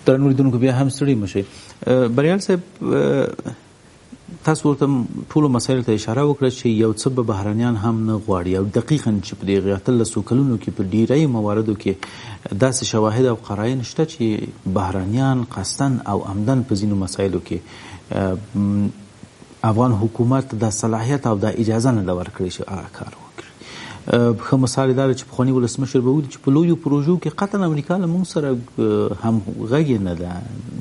درنو لیدونکو بیا هم ستړي مشئ. بریال صاحب تاسو ورته ټولو مسایلو ته اشاره وکړه چې یو څه به بهرنیان هم نه غواړي او دقیقا چې په دې 18 کلونو کې په ډیری مواردو کې داسې شواهد او قرائن شته چې بهرنیان قصدن او عمدن په ځینو مسایلو کې افغان حکومت د صلاحیت او د اجازه نه ده ورکړې چې هغه کار وکړي. ښه مثال دا چې پخواني ولسمشر به ویلي چې په لویو پروژو کې قطعا امریکا له موږ سره هم غږ نه ده،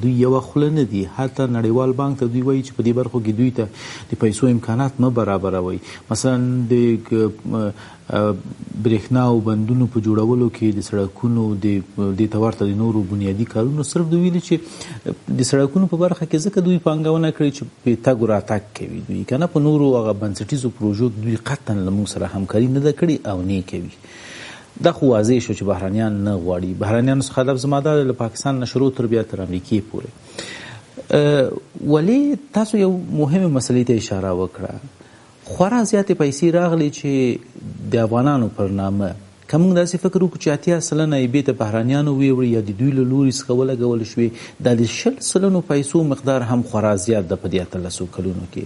دوی یوه خوله نه دي. حتی نړیوال بانک ته دوی وایي چې په دې برخو کې دوی ته د پیسو امکانات مه برابروئ. مثلا د برېښنا او بندونو په جوړولو کې د سړکونو دې ته ورته د نورو بنیادي کارونو صرف دوی ویلي چې د سړکونو په برخه کې ځکه دوی پانګونه کړې چې په تګ و راتګ کوي دوی که نه په نورو هغه بنسټیزو پروژو دوی قطعا له موږ سره همکاري نه ده کړې او نه کوي. دا خو واضح شو چې بهرنیان نه غواړي. بهرنیانو څخه هدف زما دا له پاکستان نه شروع تر بیا تر امریکې پورې. ولې تاسو یو مهمه مسلې ته اشاره وکړه، خورا زیاتې پیسې راغلي چې د افغانانو پر نامه که موږ داسې فکر وکړو چې 80 سلنه یې بېرته بهرانیانو ویوړي یا د دوی له لوري څخه ولګول شوې، دا د 20 سلنو پیسو مقدار هم خورا زیات ده په دې 18 کلونو کې.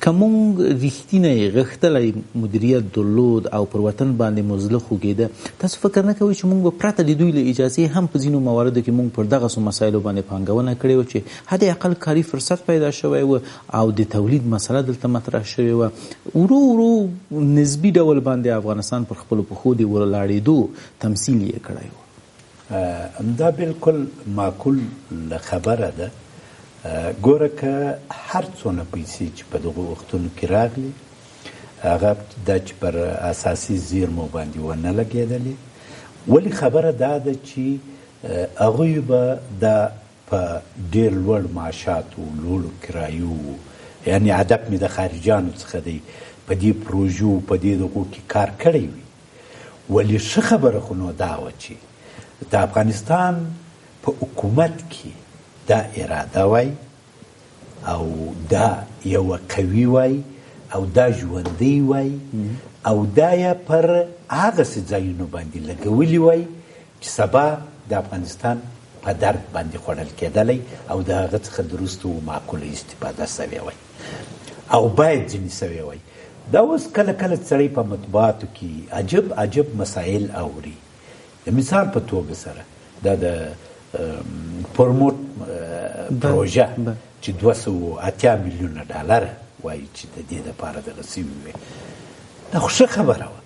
که موږ رښتینی غښتلی مدیریت درلود او پر وطن باندې مزله خوږېده، تاسو فکر نه کوئ چې موږ به پرته د دوی له اجازې هم په ځینو مواردو کې موږ پر دغسو مسایلو باندې پانګونه کړې وه چې حد اقل کاري فرصت پیدا شوی و او د تولید مسله دلته مطرح شوې وه. ورو ورو نسبي ډول باندې افغانستان پر خپلو پښو دی ولاړېدو تمثیل یې کړی و. دا بالکل معقول خبره ده. ګوره که هر څونه پیسې چې په دغو وختونو کې راغلي هغه دا چې پر اساسي زیرمو باندې ونه لګېدلې، ولې خبره دا ده چې هغوی به دا په ډېر لوړ معاشاتو لوړو کرایو، یعنی هدف مې د خارجیانو څخه دی، په دې پروژو په دې دغو کې کار کړی وي. ولی ښه خبره خو نو دا وه چې د افغانستان په حکومت کې دا اراده وای او دا یوه قوي وای او دا ژوندی وای او دا یې پر هغسې ځایونو باندې لګولي وای چې سبا د افغانستان په درد باندې خوړل کېدلی او د هغه څخه درسته و معقوله استفاده سوې وای او باید ځینې سوې وای. دا اوس کله کله سړی په مطبوعاتو کې عجب عجب مسایل اوري. د مثال په توګه سره دا د پرموټ پروژه چې 280 میلیونه ډالر وایي چې د دې دپاره دغه سوي وي، دا خو ښه خبره وه.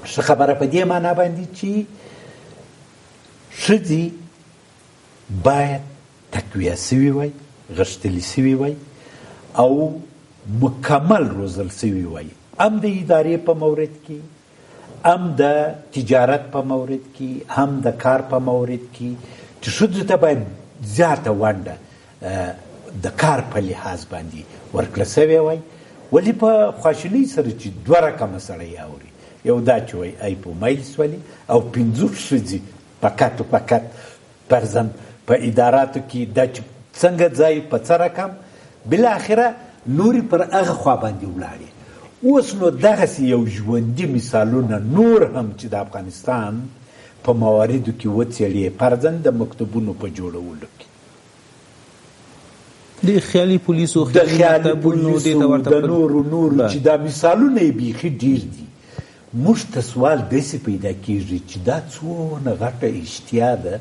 ښه خبره په دې معنا باندې چې ښځې باید تقویه سوي وای، غښتلي سوي وای او مکمل روزل سوي وای، هم د ادارې په مورد کې، هم د تجارت په مورد کې، هم د کار په مورد کې، چې ښځو ته باید زیاته ونډه د کار په لحاظ باندې ورکړه سوې وای. ولې په خواشینۍ سره چې 2 رقمه سړی اوري، یو دا چې وایي ای په میل سولې او 50 ښځې فقط فقط فرضاً په اداراتو کې دا چې څنګه ځای په څه رقم، بالاخره نورې پر هغه خوا باندې ولاړې. اوس نو دغسې یو ژوندي مثالونه نور هم چې د افغانستان په مواردو کې وڅېړې، فرضاً د مکتبونو په جوړولو کې، د خیالي پولیسو د نورو چې دا مثالونه یې بیخي ډېر دي. موږ ته سوال داسې پیدا کېږي چې دا څونه غټه اشتیا ده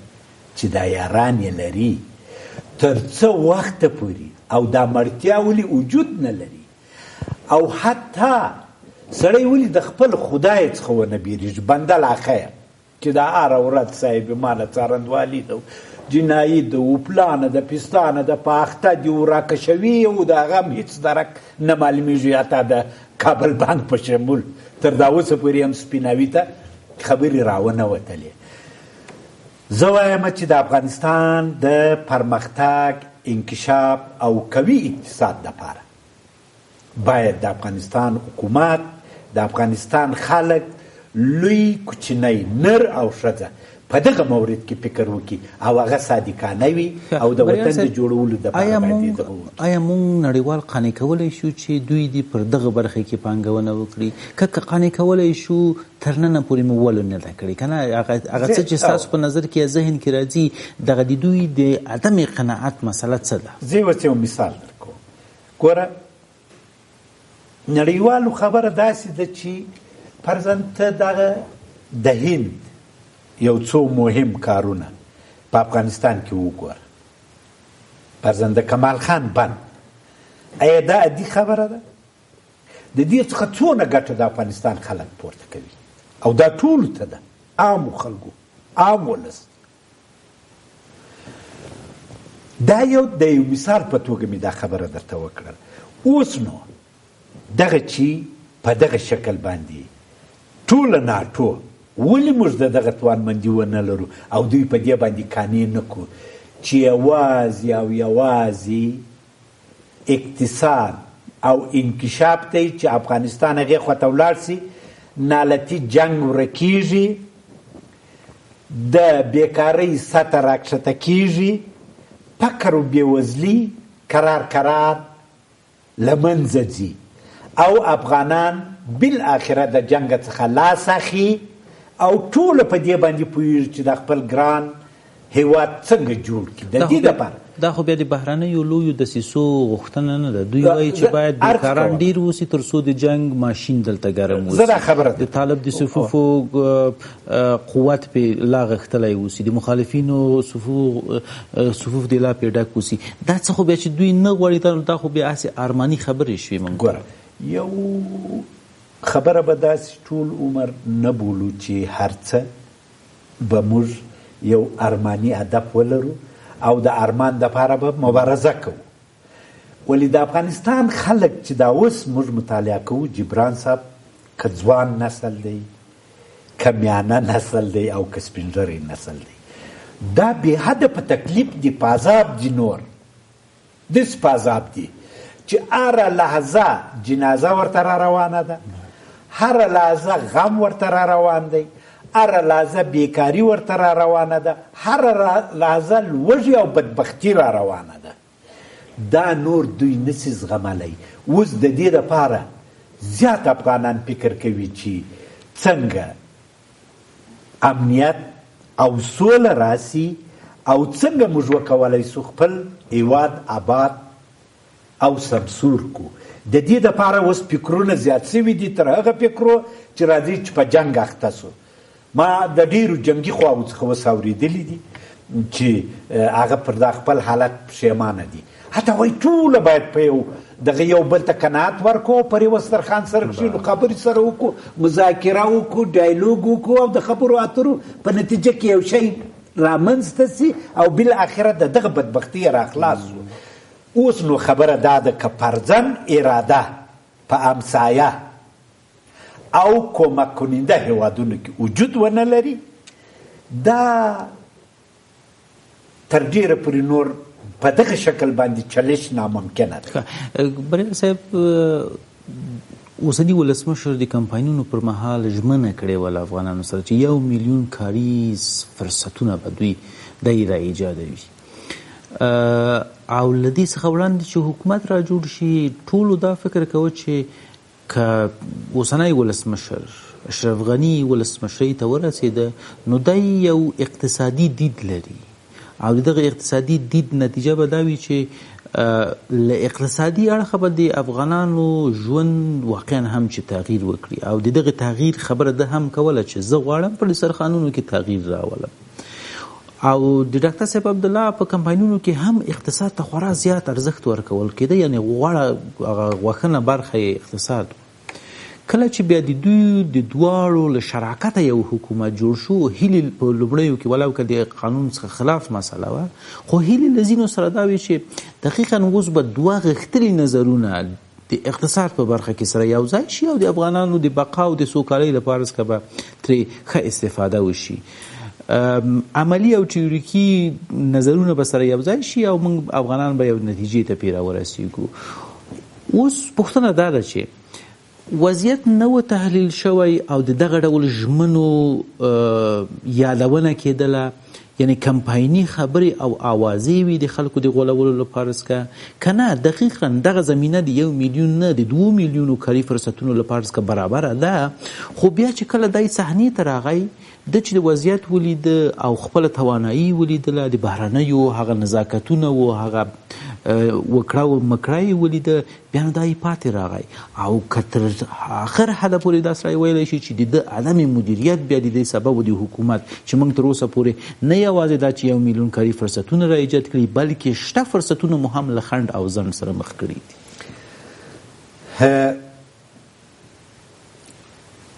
چې دا یاران یې لري تر څه وخته پورې او دا مړتیا ولې وجود نه لري او حتی سړی ولې د خپل خدای څخه ونه بیریږي. بنده لا خیر چې دا هره ورځ صاحب ماله څارندوالي ده، جنایي ده، و پلانه ده، پستانه ده، په اخته دي و راکشوي او د هغه هم هېڅ درک نه معلومېږي. حتی د کابل بانک په شمول تر دا اوسه پورې هم سپیناوي ته خبرې راونه وتلې. زه وایم چې د افغانستان د پرمختګ، انکشاف او قوي اقتصاد دپاره باید د افغانستان حکومت، د افغانستان خلک، لوی کوچنی، نر او ښځه په دغه مورد کې فکر وکړي او هغه صادقانه وي او د وطن د جوړولو دپاره باندې دغه وکړي. آیا موږ نړیوال قانع کولی شو چې دوی دې پر دغه برخه کې پانګونه وکړي؟ که قانع کولی شو تر ننه پورې مو ولې نه ده کړې؟ که نه هغه څه چې ستاسو په نظر کې ذهن کې راځي دغه د دوی د عدم قناعت مسله څه ده؟ زه اوس یو مثال درکوم. ګوره نړیوالو خبره داسې ده چې فرضاً ته دغه د هند یو څو مهم کارونه په افغانستان کې وګوره. فرضاً د کمال خان بند، آیا دا عادي خبره ده؟ د دې څخه څونه ګټه د افغانستان خلک پورته کوي او دا ټولو ته ده، عامو خلکو، عام ولس. دا یو د یو مثال په توګه مې دا خبره درته وکړل. اوس نو دغه چې په دغه شکل باندې ټوله ناټو ولې موږ د دغه توانمندي ونه لرو او دوی په دې باندې قانع نه کړو چې یوازې او یوازې اقتصاد او انکشاف ته چې افغانستان هغې خواته ولاړ سي، نالتي جنګ ورکېږي، د بیکارۍ سطح راکښته کېږي، فقر و بېوزلي کرار له منځه ځي او افغانان بالاخره د جنګ څخه لاس اخلي او ټوله په دې باندې پوهېږي چې د خپل ګران هیواد څنګه جوړ کړي. د دې لپاره دا خو بیا د بهرنیو لویو دسیسو غوښتنه نه ده. دوی وایي چې باید بیکاران ډېر اوسي تر څو د جنګ ماشین دلته ګرم اوسي. زه دا خبره د طالب د صفوفو قوت پې لا غښتلی اوسي، د مخالفینو صفوف دې لا پې ډک اوسي. دا څه خو بیا چې دوی نه غواړي، دا خو بیا هسې ارماني خبرې شوې. موږ ګوره یو خبره به داسې ټول عمر نه بولو چې هر څه به موږ یو ارماني هدف ولرو او د ارمان دپاره به مبارزه کوو. ولې د افغانستان خلک چې دا اوس موږ مطالعه کوو، جبران صاحب که ځوان نسل دی، که میانه نسل دی او که سپینږیری نسل دی، دا بې حده په تکلیف دي، په عذاب دي، نور داسې په عذاب دي چې هره لحظه جنازه ورته را روانه ده، هره لحظه غم ورته را روان دی، هره لحظه بیکاري ورته را روانه ده، هره لحظه لوږې او بدبختي را روانه ده. دا نور دوی نسي زغملی. اوس د دې دپاره زیات افغانان فکر کوي چې څنګه امنیت او سوله راسي او څنګه موږ وکولی سو خپل هیواد آباد او سمسور کو. د دې دپاره اوس فکرونه زیات سوي دي تر هغه فکرو چې راځي چې په جنګ اخته سو. ما د ډیرو جنګي خواو څخه اوس اورېدلي دي چې هغه پر دا خپل حالت پښیمانه دي. حتی وایي ټوله باید په یو دغه یو بل ته قناعت ورکړو، پر یو دسترخوان سره کښېنو، خبرې سره وکړو، مذاکره وکړو، ډایلوګ وکړو او د خبرو اترو په نتیجه کې یو شی رامنځته سي او بالاخره د دغه بدبختي راخلاص سو. اوس نو خبره دا ده که فرضاً اراده په امسایه او کمک کننده هیوادونو کې وجود ونه لري، دا تر ډیره پورې نور په دغه شکل باندې چلش ناممکنه ده. بریال صاحب، اوسني ولسمشر د کمپاینونو پر مهال ژمنه کړې وه افغانانو سره چې 1 میلیون کاري فرصتونه به دوی دای را ایجادوي. او له دې څخه وړاندې چې حکومت را جوړ شي، ټولو دا فکر کوه چې که اوسنی ولسمشر اشرف غني ولسمشرۍ ته ورسېده نو دی یو اقتصادي دید لري او د دغه اقتصادي دید نتیجه به دا وي چې له اقتصادي اړخه به د افغانانو ژوند واقعا هم چې تغییر وکړي او د دغه تغییر خبره ده هم کوله چې زه غواړم په دسترخوانونو کې تغییر راولم. او د ډاکټر صاحب عبدالله په کمپاینونو کې هم اقتصاد ته خورا زیات ارزښت ورکول کېده، یعنی غوښنه برخه اقتصاد. کله چې بیا د دوی د دواړو له شراکته یو حکومت جوړ شو، هیلې په لومړیو کې ولو که د قانون څخه خلاف مسله وه، خو هیلې له ځینو سره دا وي چې دقیقا اوس به دوه غښتلي نظرونه د اقتصاد په برخه کې سره یو ځای شي او د افغانانو د بقا او د سوکالۍ لپاره څخه به ترې ښه استفاده وشي. عملی او تیوریکي نظرونه به سره یو ځای شي او موږ افغانان به یو نتیجې ته پرې راورسېږو. اوس پوښتنه دا ده چې وضعیت نه و تحلیل شوی او د دغه ډول ژمنو یادونه کېدله، یعنی کمپایني خبرې او آوازې وي د خلکو د غولولو لپاره که نه دقیقا دغه زمینه د 1 میلیون نه د 2 میلیونو کاري فرصتونو لپاره برابره ده. خو بیا چې کله دای صحنې ته راغی د چې د وضعیت ولید او خپل توانایي ولیدله، د بهرنیو هغه نزاکتونه و هغه وکړه او مکړه ولیده، بیا نو دای پاتې راغی او که تر آخر حده پورې دا سړی ویلی شي چې د عدم مدیریت بیا د دې سبب و د حکومت چې موږ تر اوسه پورې نه یوازې دا چې 1 میلیون کاري فرصتونه را ایجاد کړي بلکې شته فرصتونه مو هم له خنډ او ځنډ سره مخ کړي دي.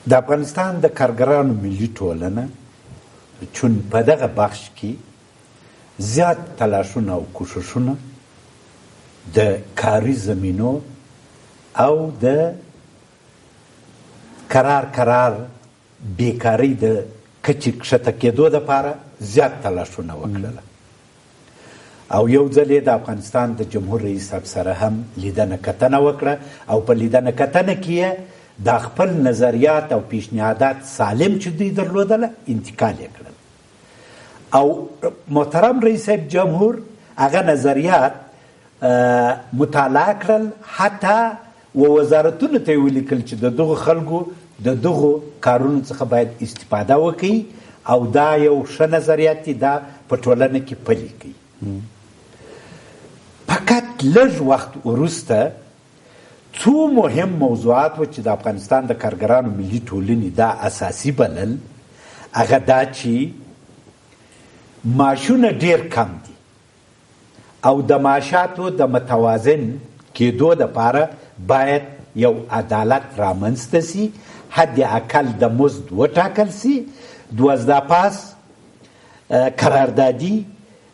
د افغانستان د کارګرانو ملي ټولنه چون په دغه بخش کې زیات تلاشونه او کوششونه د کاري زمینو او د قرار بیکاری د کچې کښته کېدو دپاره زیات تلاشونه وکړله او یو ځل یې د افغانستان د جمهور رئیس صاحب سره هم لیدنه کتنه وکړه او په لیدنه کتنه کې یې دا خپل نظریات او پیشنهادات سالم چې دوی درلودله انتقال یې کړل او محترم رئیس صاحب جمهور هغه نظریات مطالعه کړل، حتی وزارتونو ته یې ولیکل چې د دغو خلکو د دغو کارونو څخه باید استفاده وکړي او دا یو ښه نظریات دی، دا په ټولنه کې پلي کړي. فقط لږ وخت وروسته څو مهم موضوعات و چې د افغانستان د کارګرانو ملي ټولنې دا اساسي بلل، هغه دا چې معاشونه ډیر کم دي او د معاشاتو د متوازن کېدو دپاره باید یو عدالت رامنځته سي، حد اقل د مزد وټاکل سي، 12 پاس، قراردادي،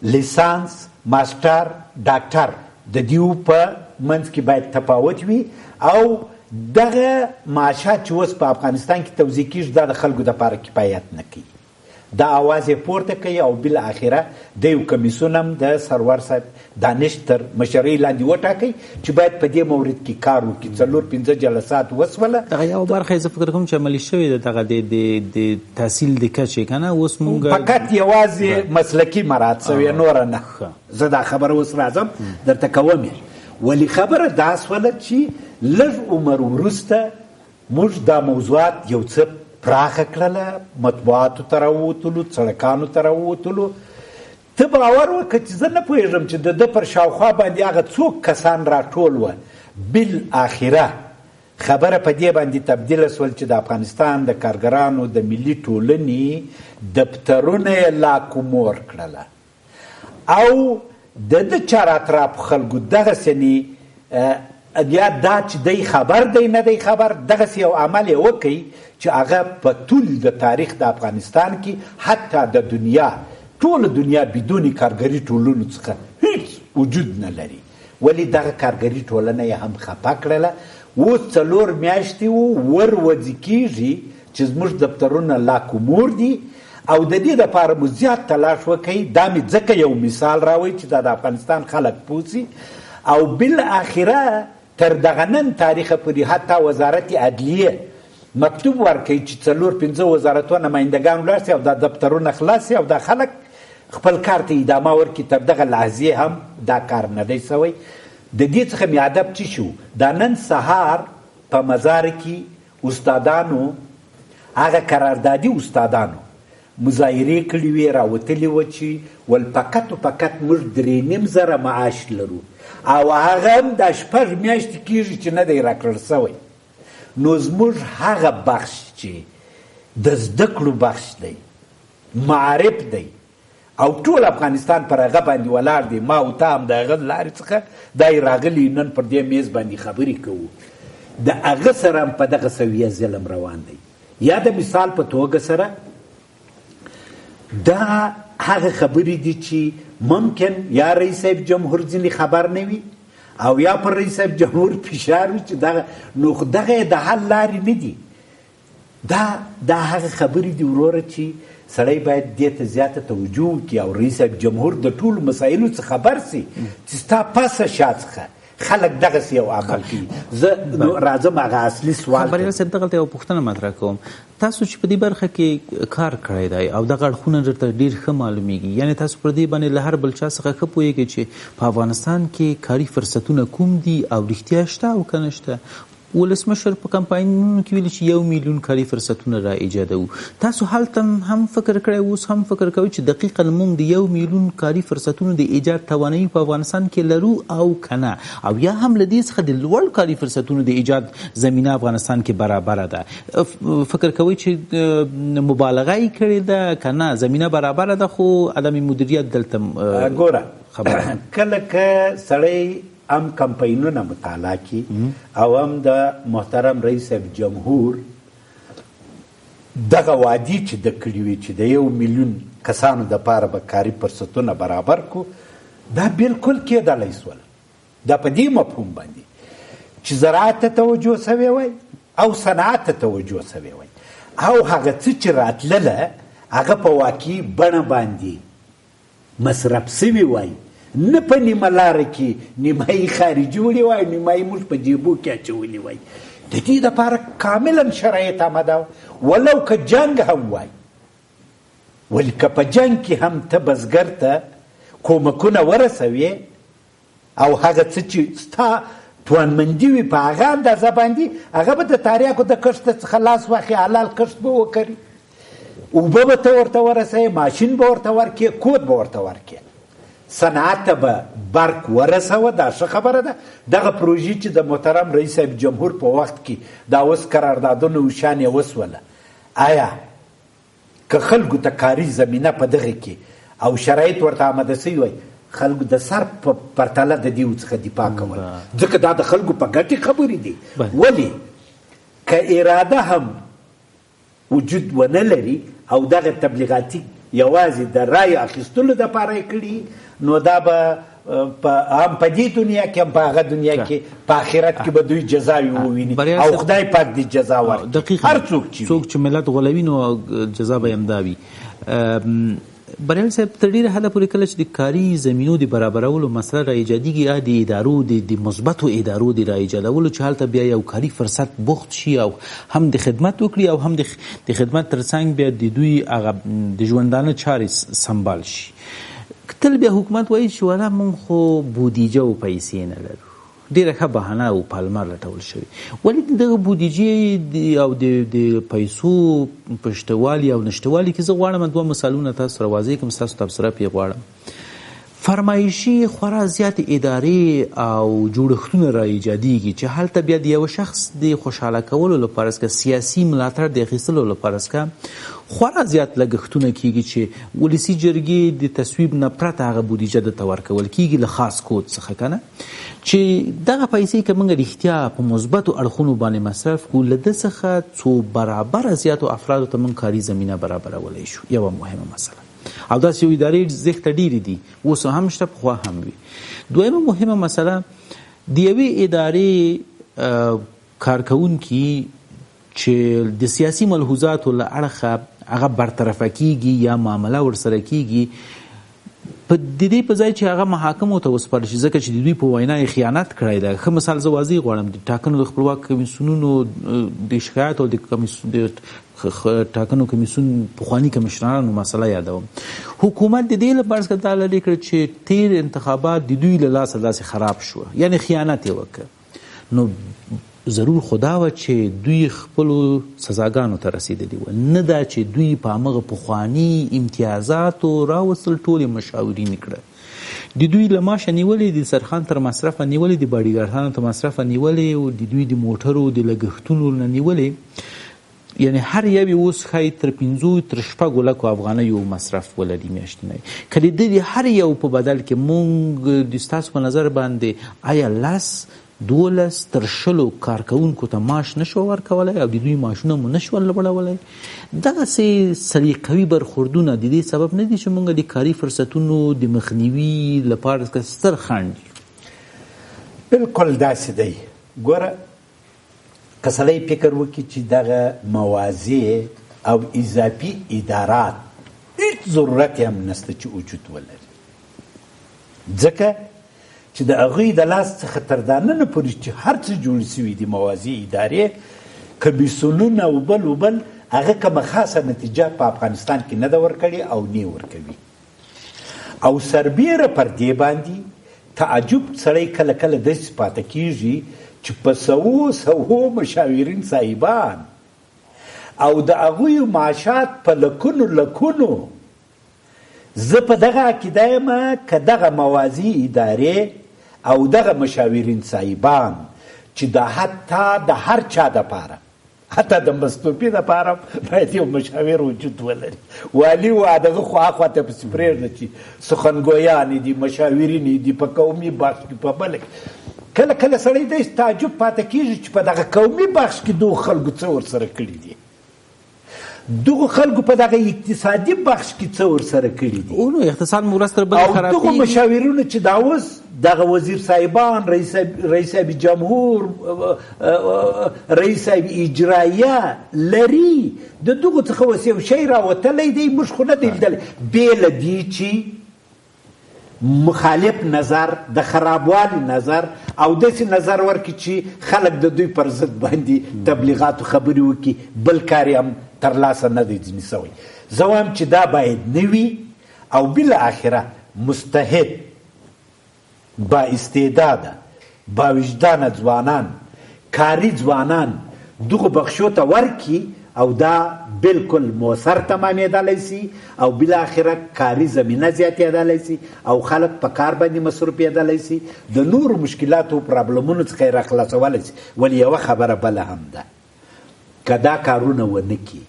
لیسانس، ماسټر، ډاکټر د دیو په منځ کې باید تفاوت وي او دغه معاشات چې اوس په افغانستان کې توزیع کېږي دا د خلکو دپاره کفایت نه کوي. دا آواز یې پورته کوي او بالاخره د یو کمیسیون هم د سرور صاحب دانش تر مشرۍ لاندې وټاکئ چې باید په دې مورد کې کار وکړي. 4-5 جلسات وسوله، دغه یو برخه زه فکر کوم چې عملي شوې ده دغه د تحصیل د کچې که نه اوس مونږ فقط یوازې مسلکي مراحت سوې نوره نه. زه دا خبره اوس راځم درته کوم یې، ولی خبره دا سوله چې لږ عمر وروسته موږ دا موضوعات یو څه پراخه کړله، مطبوعاتو ته راووتلو، سړکانو ته راووتلو. ته باور وکړه چې زه نه پوهېږم چې د ده پر شاوخوا باندې هغه څوک کسان راټول وه. بالاخره خبره په دې باندې تبدیله سول چې د افغانستان د کارګرانو د ملي ټولنې دفترونه یې لاکومور کړله او د ده چار اطرافو خلکو دغسې بیا دا چې دی خبر دی نه دی خبر، دغسې یو عمل یې وکړي چې هغه په ټول د تاریخ د افغانستان کې حتی د دنیا ټوله دنیا بدون کارګري ټولنو څخه هیڅ وجود نه لري. ولی دغه کارګري ټولنه یې هم خفه کړله. اوس 4 میاشتې وروځي کېږي چې زموږ دفترونه لاکومور دي او د دې دپاره مو زیات تلاش وکړئ. دا مې ځکه یو مثال راوی چې دا د افغانستان خلک پوسي او بالاخره تر دغه نن تاریخه پورې حتی وزارت عدلیه مکتوب ورکوي چې 4-5 وزارتونه نمایندګان ولاړ سي او دا دفترونه خلاص سي او دا خلک خپل کار ته ادامه ورکړي. تر دغه لحظې هم دا کار نه دی سوی. د دې څخه مې ادب چې شو دا نن سهار په مزار کې استادانو، هغه قراردادي استادانو مظاهرې کړي وې، راوتلي و چې ول فقط موږ 3.5 معاش لرو او هغه هم دا 6 میاشتې کېږي چې نه دی راکړل سوی. نو زموږ هغه بخش چې د زده کړو بخش دی، معارف دی او ټول افغانستان پر هغه باندې ولاړ دی. ما او ته هم د هغه لارې څخه دای راغلي نن پر دې میز باندې خبرې کوو. د هغه سره هم په دغه سویه ظلم روان دی. یا د مثال په توګه سره دا هغه خبرې دي چې ممکن یا رئیس صاحب جمهور ځینې خبر نه وي او یا پر رئیس صاحب جمهور فشار وي چې دغه نو دغه د حل لارې نه دي. دا هغه خبرې دي وروره چې سړی باید دې ته زیاته توجه وکړي او رئیس صاحب جمهور د ټولو مسایلو څخه خبر سي چې ستا پسه شا څخه خلک دغسې یو عمل کوي. زه راځم هغه اصلي سوال بریال صاحب دغلته یوه پوښتنه مطرح کوم. تاسو چې په دې برخه کې کار کړی دی او دغه اړخونه درته ډېر ښه معلومیږي، یعنې تاسو پر دې باندې له هر بل چا څخه ښه پوهیږئ چې په افغانستان کې کاري فرصتونه کوم دي او رښتیا شته او که نه شته. ولسمشر په کمپاینونو کې ویلي چې 1 میلیون کاري فرصتونه را ایجادوو. تاسو هلته هم فکر کړی، اوس هم فکر کوئ چې دقیقا موږ د 1 میلیون کاري فرصتونو د ایجاد توانایي په افغانستان کې لرو او که نه، او یا هم له دې څخه د لوړ کاري فرصتونو د ایجاد زمینه افغانستان کې برابره ده؟ فکر کوئ چې مبالغه یې کړې ده که نه، زمینه برابره ده خو عدم مدیریت دلته ګوره کله که سړی هم کمپاینونه مطالعه کی او هم د محترم رئیس جمهور دغه وعدې چې د کړي وي چې د 1 میلیون کسانو دپاره به کاري فرصتونه برابر کو، دا بالکل کېدلی سول. دا په دې مفهوم باندې چې زراعت ته توجه سوی وای او صنعت ته توجه سوی وای او هغه څه چې راتلله هغه په واقعي بڼه باندې مصرف سوي وای، نه په نیمه لاره کې نیمایي خارجي وړي وای، نیمایي موږ په جیبو کې اچولي وای. د دې دپاره کاملا شرایط آمده ولو که جنګ هم وای، ولې که په جنګ کې هم ته بزګر ته کومکونه ورسوې او هغه څه چې ستا توانمندي وي په هغه اندازه باندې هغه به د تاریاکو د کښت څخه لاس واخلي، حلال کښت به وکړي، اوبه به ته ورته ورسوې، ماشین به ورته ورکړې، کود به ورته ورکړې، صنعت به برق ورسوه. دا ښه خبره ده. دغه پروژې چې د محترم رئیس صاحب جمهور په وخت کې دا اوس قراردادونه وشان یې وسوله، آیا که خلکو ته کاري زمینه په دغه کې او شرایط ورته آماده سوي وای، خلکو د سر په پرتله د دې څخه دفاع کول، ځکه دا د خلکو په ګټې خبرې دي. ولې که اراده هم وجود ونه لري او دغه تبلیغاتي یوازې د رای اخیستلو دپاره یې کړي، نو دا به هم په دې دنیا کې هم په هغه دنیا کې په آخرت کې به دوی جزاوي وویني او خدای پاک دې جزا ورکړي. هر څوک چې ملت غولوي نو جزا به یې همدا وي. بریال صاحب تر ډېره حده پورې کله چې د کاري زمینو د برابرولو مسله را ایجادېږي، یا د ادارو د مثبتو ادارو د را ایجادولو چې هلته بیا یو کاري فرصت بوخت شي او هم د خدمت وکړي او هم د خدمت تر څنګ بیا د دوی هغه د ژوندانه چارې سنبال شي. تل بیا حکومت وایي چې والا موږ خو بودیجه او پیسې نه لرو، ډېره ښه بهانه او پالمه لټول شوې. ولې دغه بودیجې او د پیسو په شتوالي او نشتوالي کې زه غواړم 2 مثالونه تاسو سره واضح کړم، ستاسو تبصره پرې غواړم. فرمایشي خورا زیات ادارې او جوړښتونه را ایجادېږي چې هلته بیا د یو شخص د خوشحاله کولو لپاره که سیاسي ملاتړ د اخیستلو لپاره که خورا زیات لګښتونه کیږي چې ولسي جرګې د تصویب نه پرته هغه بودیجه درته ورکول کیږي له خاص کود څخه، که نه، چې دغه پیسې که موږ رښتیا په مثبتو اړخونو باندې مصرف کړو له ده څخه څو برابره زیاتو افرادو ته موږ کاري زمینه برابرولی شو. یوه مهمه مسله، او داسې یو ادارې زیږته ډېرې دي، اوس هم شته، پخوا هم وي. دویمه مهمه مسله، د یوې ادارې کارکوونکي چې د سیاسي ملحوظاتو له اړخه هغه برطرفه کیږي یا معامله ورسره کیږي، په دې په ځای چې هغه محاکمو ته وسپارل شي، ځکه چې د دوی په وینا یې خیانت کړی دی. ښه مثال زه واضح غواړم، د ټاکنو د خپلواک کمیسیونونو د شکایت او د ټاکنو کمیسیون پخواني کمشنرانو مسله یادوم. حکومت د دې لپاره څخه دا لرې کړ چې تیر انتخابات د دوی له لاسه داسې خراب شو، یعنی خیانت یې وکړ. نو ضرور خدا و چې دوی خپلو سزاګانو ته رسیدلی و، نه دا چې دوی په همغه پخواني امتیازاتو راوستل ټولې مشاورین کړه. د دوی له معاشه نیولې، د سرخان تر مصرفه نیولې، د باډیګارډانو تر مصرفه نیولې، او د دوی د موټرو د لګښتونو نه نیولې. یعنی هر یو اوس ښایي تر 5 تر 6 لکو افغانیو مصرف ولري میاشتنی. که د دې هر یو په بدل کې مونږ د ستاسو په نظر باندې آیا 10 12 تر 20 کارکوونکو ته معاش نشو ورکولی او د دوی معاشونه مو نشو لوړولی، دغسې سلیقوي برخوردونه د دې سبب نه دي چې موږ د کاري فرصتونو د مخنیوي لپاره ستر خنډ دي؟ بالکل داسې دی. ګوره که سړی فکر وکړي چې دغه موازی او اضافي ادارات هیڅ ضرورت هم نشته چې وجود ولري، ځکه چې د هغوی د لاس څخه تر دا ننه پورې چې هر څه جوړ سوي دي موازی ادارې کمیسیونونه او بل هغه کومه خاصه نتیجه په افغانستان کې نه ده ورکړې او نه ورکوي او سربیره پر دې باندې تعجب سړی کله کله داسې پاته کېږي چې په سوو مشاورین صاحبان او د هغوی معاشات په لکونو زه په دغه عقیده یم که دغه موازی ادارې او دغه مشاورین صاحبان چې د حتی د هر چا دپاره حتی د مستوفي دپاره باید یو مشاور وجود ولري والي و دغه خواته پسې پرېږده چې سخنګویانې دي مشاورین دي په قومي بخش کې په بله کله کله سړی داسې تعجب پاته کېږي چې په دغه قومي بخش کې دغو خلکو څه ورسره کړي دي دغو خلکو په دغه اقتصادي بخش کې څه ورسره کړي دي نو اقتصاد مو ورځ تر بلې او دغو مشاورینو چې دا اوس دغه وزیر صاحبان رئیس صاحب جمهور رئیس صاحب اجرایه لري د دغو څخه اوس یو شی راوتلی دی موږ خو نه دی لیدلی بې له دې چې مخالف نظر د خرابوالي نظر او داسې نظر ورکړي چې خلک د دوی پر ضد باندې تبلیغاتو خبرې وکړي بل کار یې هم ترلاسه نه دی ځینې سوی زه وایم چې دا باید نه وي او بالاخره مستحد با استعداده با وجدانه ځوانان کاري ځوانان دغو بخشو ته ورکړي او دا بالکل موثر تمامېدلی سي او بالاخره کاري زمینه زیاتېدلی سي او خلک په کار باندې مصروفېدلی سي د نورو مشکلاتو پرابلمونو څخه یې راخلاصولی سي ولې یوه خبره بله هم ده که دا کارونه ونه کړي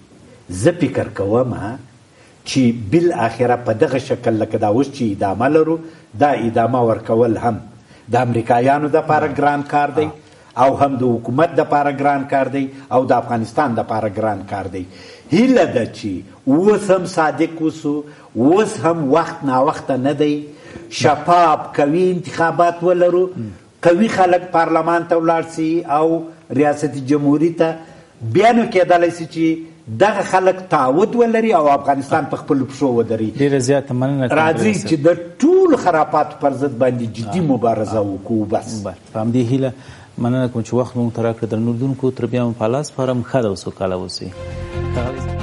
زه فکر کوم چې بالاخره په دغه شکل لکه دا اوس چې ادامه لرو دا ادامه ورکول هم د امریکایانو دپاره ګران کار دی او هم د حکومت دپاره ګران کار دی او د افغانستان دپاره ګران کار دی هیله ده چې اوس هم صادق اوسو اوس هم وخت ناوخته نه دی شفاف قوي انتخابات ولرو قوي خلک پارلمان ته ولاړ سي او ریاست جمهوري ته بیا نو کېدلی سي چې دغه خلک تعهد ولري او افغانستان په خپلو پښو ودري ډېره زیاته مننه راځئ چې د ټولو خرافاتو پر ضد باندې جدي مبارزه وکړو بس په همدې هیله مننه کوم چې وخت مو ته راکړه درنو لیدونکو تر بیا مو په الله سپارم ښه ده او سوکاله اوسئ